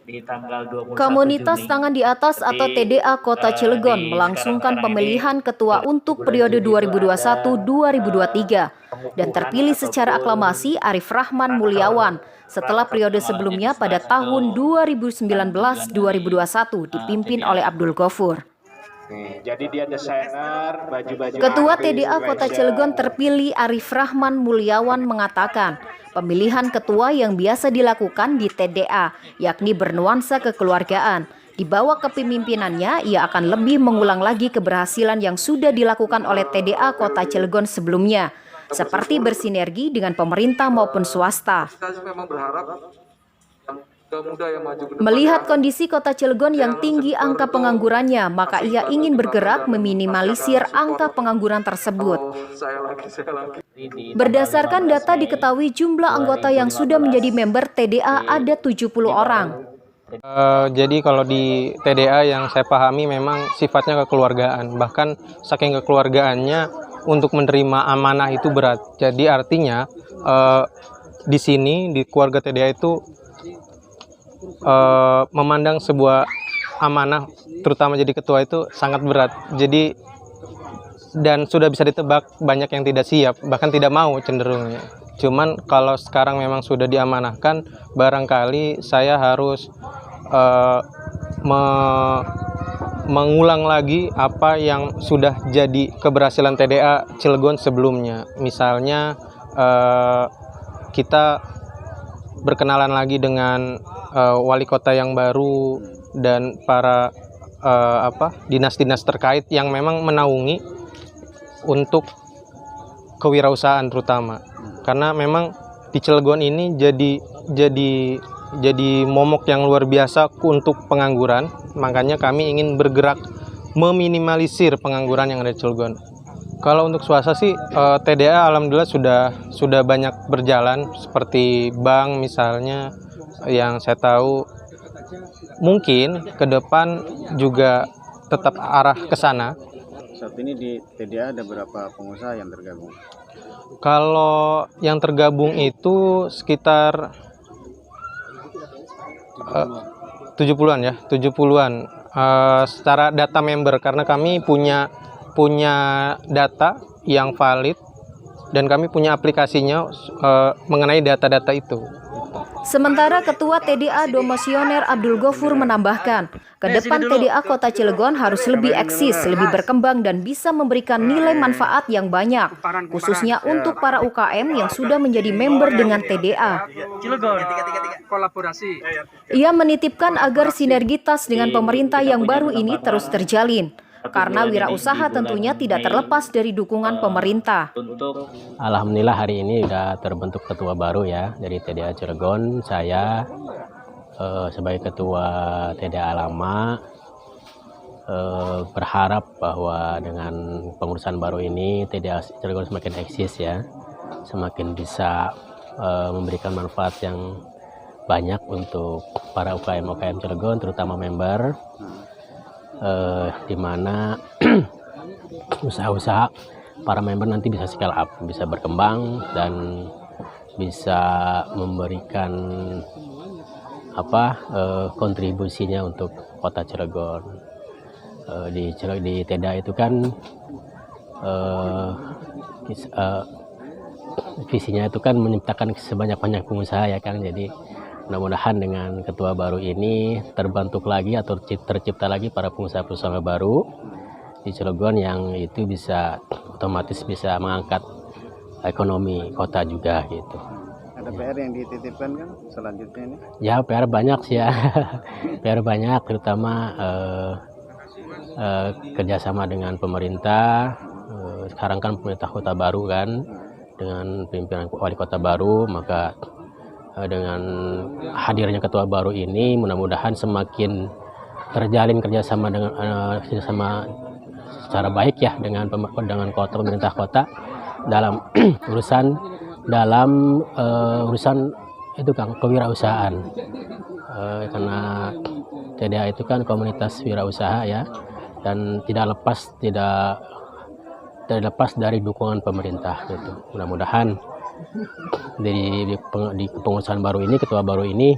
di tanggal 21 Komunitas Juni. Tangan di Atas atau TDA Kota Cilegon melangsungkan pemilihan ketua untuk periode 2021-2023 dan terpilih secara aklamasi Arif Rahman Mulyawan setelah periode sebelumnya pada tahun 2019-2021 dipimpin oleh Abdul Ghafur. Jadi dia desainer baju-baju. Ketua TDA Kota Cilegon terpilih Arif Rahman Mulyawan mengatakan, pemilihan ketua yang biasa dilakukan di TDA, yakni bernuansa kekeluargaan. Di bawah kepemimpinannya, ia akan lebih mengulang lagi keberhasilan yang sudah dilakukan oleh TDA Kota Cilegon sebelumnya, seperti bersinergi dengan pemerintah maupun swasta. Melihat kondisi Kota Cilegon yang tinggi angka penganggurannya, maka ia ingin bergerak meminimalisir angka pengangguran tersebut. Berdasarkan data diketahui jumlah anggota yang sudah menjadi member TDA ada 70 orang. Jadi kalau di TDA yang saya pahami memang sifatnya kekeluargaan, bahkan saking kekeluargaannya untuk menerima amanah itu berat. Jadi artinya di sini di keluarga TDA itu memandang sebuah amanah, terutama jadi ketua itu sangat berat. Jadi dan sudah bisa ditebak banyak yang tidak siap, bahkan tidak mau cenderungnya. Cuman kalau sekarang memang sudah diamanahkan, barangkali saya harus mengulang lagi apa yang sudah jadi keberhasilan TDA Cilegon sebelumnya. Misalnya kita berkenalan lagi dengan wali kota yang baru dan para dinas-dinas terkait yang memang menaungi untuk kewirausahaan terutama, karena memang di Cilegon ini jadi momok yang luar biasa untuk pengangguran. Makanya kami ingin bergerak meminimalisir pengangguran yang ada di Cilegon. Kalau untuk swasta sih TDA alhamdulillah sudah banyak berjalan, seperti bank misalnya yang saya tahu. Mungkin ke depan juga tetap arah ke sana. Saat ini di TDA ada berapa pengusaha yang tergabung? Kalau yang tergabung itu sekitar 70-an ya, 70-an secara data member, karena kami punya data yang valid dan kami punya aplikasinya mengenai data-data itu. Sementara Ketua TDA Domosioner Abdul Ghafur menambahkan, ke depan TDA Kota Cilegon harus lebih eksis, lebih berkembang dan bisa memberikan nilai manfaat yang banyak, khususnya untuk para UKM yang sudah menjadi member dengan TDA. Ia menitipkan agar sinergitas dengan pemerintah yang baru ini terus terjalin, karena wirausaha tentunya tidak terlepas dari dukungan pemerintah. Alhamdulillah hari ini sudah terbentuk ketua baru ya dari TDA Cilegon. Saya sebagai ketua TDA lama berharap bahwa dengan pengurusan baru ini TDA Cilegon semakin eksis ya, semakin bisa memberikan manfaat yang banyak untuk para UKM Cilegon, terutama member. Di mana usaha-usaha para member nanti bisa scale up, bisa berkembang dan bisa memberikan kontribusinya untuk kota Cilegon. Di TDA itu kan visinya itu kan menciptakan sebanyak-banyak pengusaha ya Kang. Jadi mudah-mudahan dengan ketua baru ini terbentuk lagi atau tercipta lagi para pengusaha-pengusaha baru di Cilegon yang itu bisa otomatis bisa mengangkat ekonomi kota juga gitu. Ada PR yang dititipkan kan selanjutnya ini? Ya PR banyak sih ya, PR banyak, terutama kerjasama dengan pemerintah. Sekarang kan pemerintah kota baru kan, dengan pimpinan wali kota baru, maka dengan hadirnya ketua baru ini mudah-mudahan semakin terjalin kerjasama secara baik ya dengan pemerintah kota dalam urusan itu Kang, kewirausahaan. Karena TDA itu kan komunitas wirausaha ya, dan tidak lepas dari dukungan pemerintah gitu. Mudah-mudahan di kepengurusan baru ini, ketua baru ini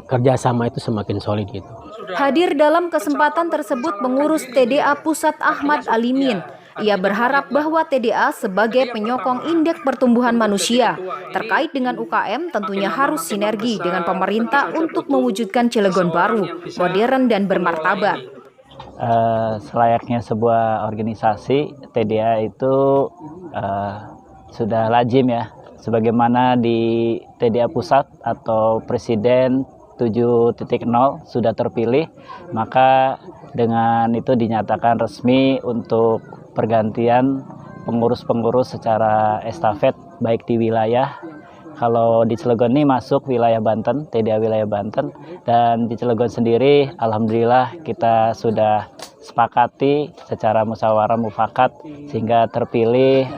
kerjasama itu semakin solid gitu. Hadir dalam kesempatan tersebut pengurus TDA Pusat Ahmad Alimin. Ia berharap bahwa TDA sebagai penyokong indeks pertumbuhan manusia terkait dengan UKM tentunya harus sinergi dengan pemerintah untuk mewujudkan Cilegon baru, modern dan bermartabat. Selayaknya sebuah organisasi, TDA itu sudah lazim ya, sebagaimana di TDA Pusat atau Presiden 7.0 sudah terpilih, maka dengan itu dinyatakan resmi untuk pergantian pengurus-pengurus secara estafet baik di wilayah. Kalau di Cilegon ini masuk wilayah Banten, TDA wilayah Banten, dan di Cilegon sendiri alhamdulillah kita sudah sepakati secara musyawarah mufakat sehingga terpilih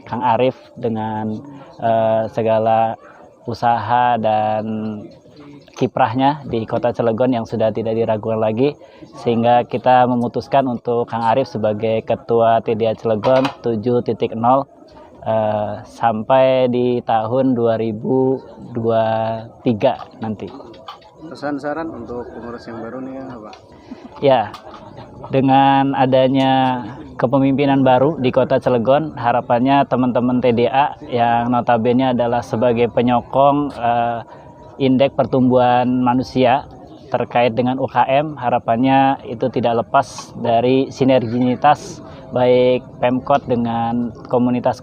Kang Arif dengan segala usaha dan kiprahnya di Kota Cilegon yang sudah tidak diragukan lagi, sehingga kita memutuskan untuk Kang Arif sebagai Ketua TDA Cilegon 7.0 sampai di tahun 2023 nanti. Pesan saran untuk pengurus yang baru nih apa? Ya, dengan adanya kepemimpinan baru di Kota Cilegon, harapannya teman-teman TDA yang notabene adalah sebagai penyokong indeks pertumbuhan manusia terkait dengan UKM, harapannya itu tidak lepas dari sinergitas baik Pemkot dengan komunitas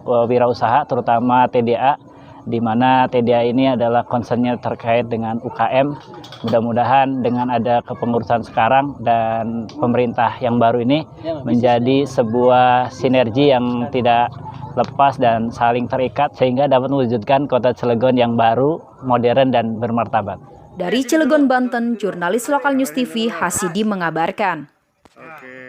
wirausaha terutama TDA, di mana TDA ini adalah concernnya terkait dengan UKM. Mudah-mudahan dengan ada kepengurusan sekarang dan pemerintah yang baru ini menjadi sebuah sinergi yang tidak lepas dan saling terikat sehingga dapat mewujudkan Kota Cilegon yang baru, modern dan bermartabat. Dari Cilegon, Banten, jurnalis Lokal News TV Hasidi mengabarkan. Oke.